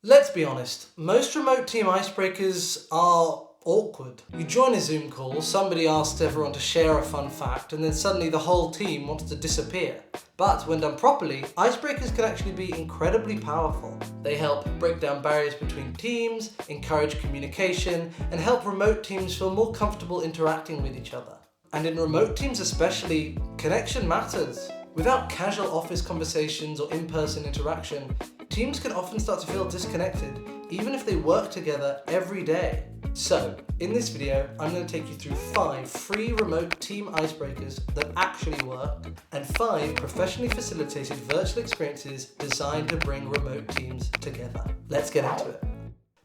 Let's be honest, most remote team icebreakers are awkward. You join a Zoom call, somebody asks everyone to share a fun fact, and then suddenly the whole team wants to disappear. But when done properly, icebreakers can actually be incredibly powerful. They help break down barriers between teams, encourage communication, and help remote teams feel more comfortable interacting with each other. And in remote teams especially, connection matters. Without casual office conversations or in-person interaction, teams can often start to feel disconnected, even if they work together every day. So, in this video, I'm going to take you through 5 free remote team icebreakers that actually work, and 5 professionally facilitated virtual experiences designed to bring remote teams together. Let's get into it.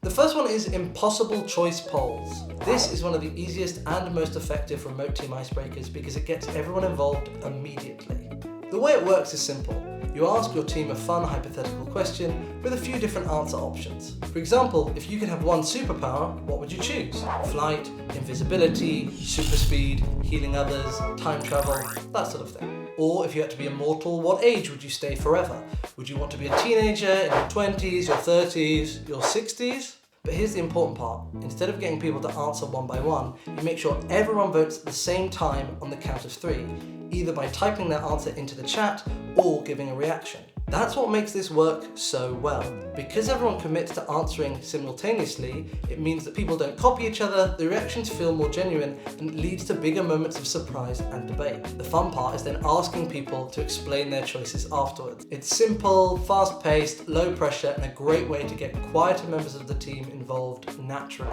The first one is impossible choice polls. This is one of the easiest and most effective remote team icebreakers because it gets everyone involved immediately. The way it works is simple. You ask your team a fun hypothetical question with a few different answer options. For example, if you could have one superpower, what would you choose? Flight, invisibility, super speed, healing others, time travel, that sort of thing. Or if you had to be immortal, what age would you stay forever? Would you want to be a teenager in your 20s, your 30s, your 60s? But here's the important part. Instead of getting people to answer one by one, you make sure everyone votes at the same time on the count of 3, either by typing their answer into the chat or giving a reaction. That's what makes this work so well. Because everyone commits to answering simultaneously, it means that people don't copy each other, the reactions feel more genuine, and it leads to bigger moments of surprise and debate. The fun part is then asking people to explain their choices afterwards. It's simple, fast-paced, low pressure, and a great way to get quieter members of the team involved naturally.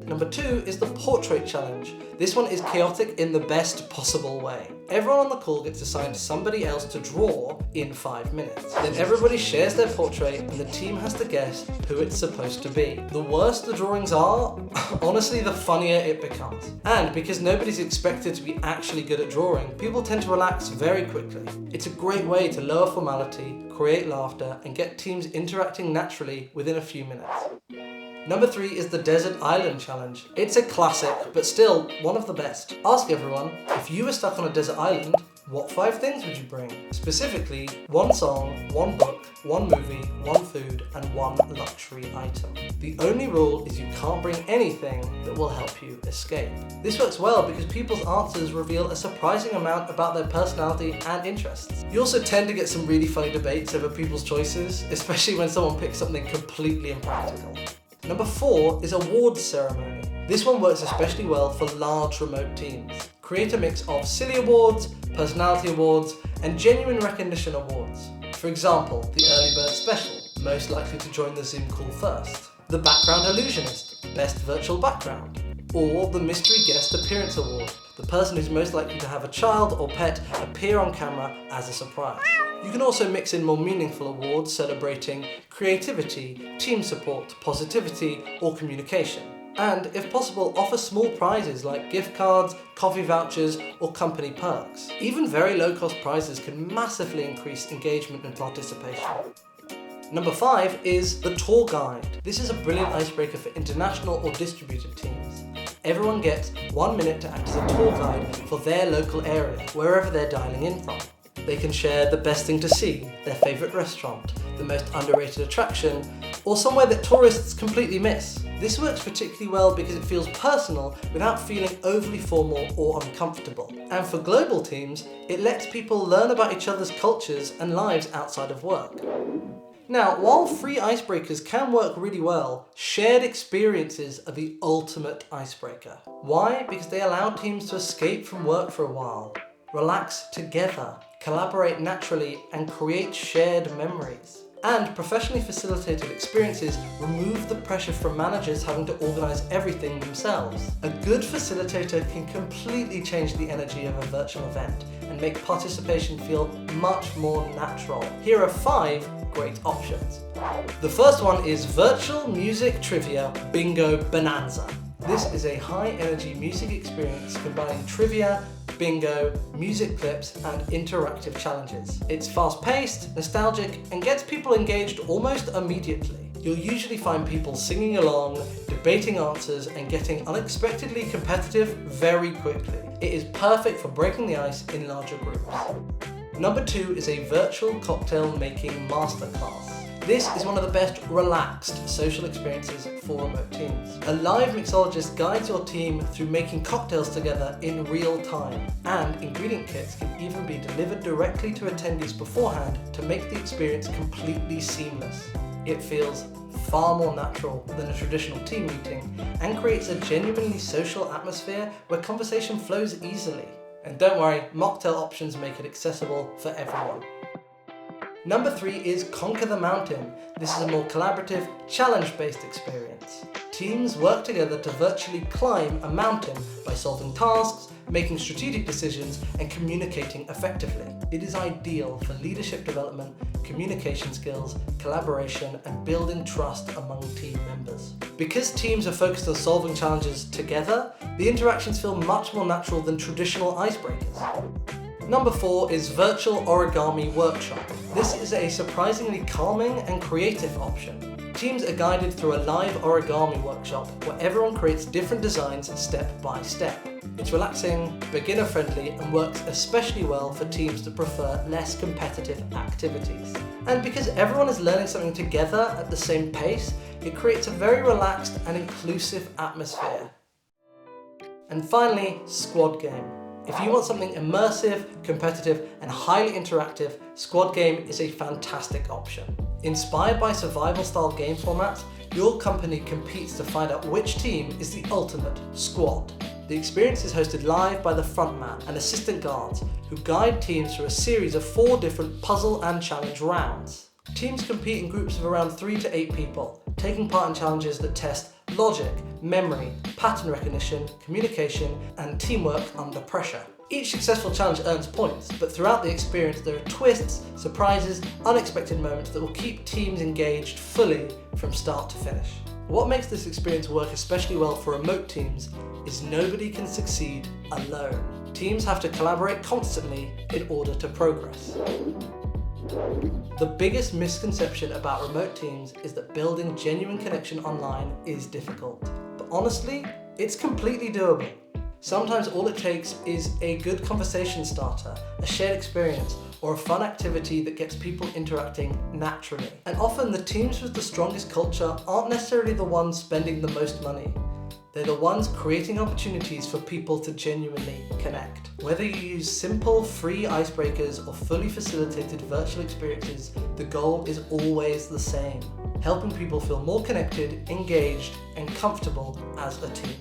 Number 2 is the portrait challenge. This one is chaotic in the best possible way. Everyone on the call gets assigned somebody else to draw in 5 minutes. Then everybody shares their portrait and the team has to guess who it's supposed to be. The worse the drawings are, honestly, the funnier it becomes. And because nobody's expected to be actually good at drawing, people tend to relax very quickly. It's a great way to lower formality, create laughter, and get teams interacting naturally within a few minutes. Number 3 is the Desert Island Challenge. It's a classic, but still one of the best. Ask everyone, if you were stuck on a desert island, what 5 things would you bring? Specifically, 1 song, 1 book, 1 movie, 1 food, and 1 luxury item. The only rule is you can't bring anything that will help you escape. This works well because people's answers reveal a surprising amount about their personality and interests. You also tend to get some really funny debates over people's choices, especially when someone picks something completely impractical. Number 4 is awards ceremony. This one works especially well for large remote teams. Create a mix of silly awards, personality awards, and genuine recognition awards. For example, the early bird special, most likely to join the Zoom call first. The background illusionist, best virtual background. Or the mystery guest appearance award, the person who's most likely to have a child or pet appear on camera as a surprise. You can also mix in more meaningful awards celebrating creativity, team support, positivity, or communication. And, if possible, offer small prizes like gift cards, coffee vouchers, or company perks. Even very low-cost prizes can massively increase engagement and participation. Number 5 is the tour guide. This is a brilliant icebreaker for international or distributed teams. Everyone gets 1 minute to act as a tour guide for their local area, wherever they're dialing in from. They can share the best thing to see, their favourite restaurant, the most underrated attraction, or somewhere that tourists completely miss. This works particularly well because it feels personal without feeling overly formal or uncomfortable. And for global teams, it lets people learn about each other's cultures and lives outside of work. Now, while free icebreakers can work really well, shared experiences are the ultimate icebreaker. Why? Because they allow teams to escape from work for a while, relax together, collaborate naturally, and create shared memories. And professionally facilitated experiences remove the pressure from managers having to organize everything themselves. A good facilitator can completely change the energy of a virtual event and make participation feel much more natural. Here are 5 great options. The first one is Virtual Music Trivia Bingo Bonanza. This is a high-energy music experience combining trivia, bingo, music clips, and interactive challenges. It's fast-paced, nostalgic, and gets people engaged almost immediately. You'll usually find people singing along, debating answers, and getting unexpectedly competitive very quickly. It is perfect for breaking the ice in larger groups. Number 2 is a virtual cocktail making masterclass. This is one of the best relaxed social experiences for remote teams. A live mixologist guides your team through making cocktails together in real time, and ingredient kits can even be delivered directly to attendees beforehand to make the experience completely seamless. It feels far more natural than a traditional team meeting and creates a genuinely social atmosphere where conversation flows easily. And don't worry, mocktail options make it accessible for everyone. Number 3 is Conquer the Mountain. This is a more collaborative, challenge-based experience. Teams work together to virtually climb a mountain by solving tasks, making strategic decisions, and communicating effectively. It is ideal for leadership development, communication skills, collaboration, and building trust among team members. Because teams are focused on solving challenges together, the interactions feel much more natural than traditional icebreakers. Number 4 is Virtual Origami Workshop. This is a surprisingly calming and creative option. Teams are guided through a live origami workshop where everyone creates different designs step by step. It's relaxing, beginner friendly, and works especially well for teams that prefer less competitive activities. And because everyone is learning something together at the same pace, it creates a very relaxed and inclusive atmosphere. And finally, Squad Game. If you want something immersive, competitive, and highly interactive, Squad Game is a fantastic option. Inspired by survival-style game formats, your company competes to find out which team is the ultimate squad. The experience is hosted live by the frontman and assistant guards, who guide teams through a series of 4 different puzzle and challenge rounds. Teams compete in groups of around 3 to 8 people, taking part in challenges that test logic, memory, pattern recognition, communication, and teamwork under pressure. Each successful challenge earns points, but throughout the experience there are twists, surprises, unexpected moments that will keep teams engaged fully from start to finish. What makes this experience work especially well for remote teams is nobody can succeed alone. Teams have to collaborate constantly in order to progress. The biggest misconception about remote teams is that building genuine connection online is difficult. But honestly, it's completely doable. Sometimes all it takes is a good conversation starter, a shared experience, or a fun activity that gets people interacting naturally. And often the teams with the strongest culture aren't necessarily the ones spending the most money. They're the ones creating opportunities for people to genuinely connect. Whether you use simple, free icebreakers or fully facilitated virtual experiences, the goal is always the same: helping people feel more connected, engaged, and comfortable as a team.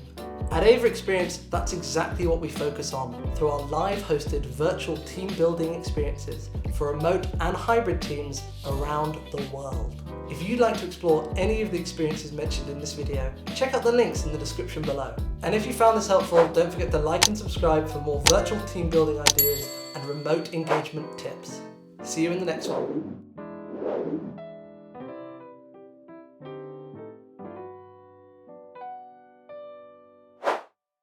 At Ava Experience, that's exactly what we focus on through our live hosted virtual team building experiences for remote and hybrid teams around the world. If you'd like to explore any of the experiences mentioned in this video, check out the links in the description below. And if you found this helpful, don't forget to like and subscribe for more virtual team building ideas and remote engagement tips. See you in the next one.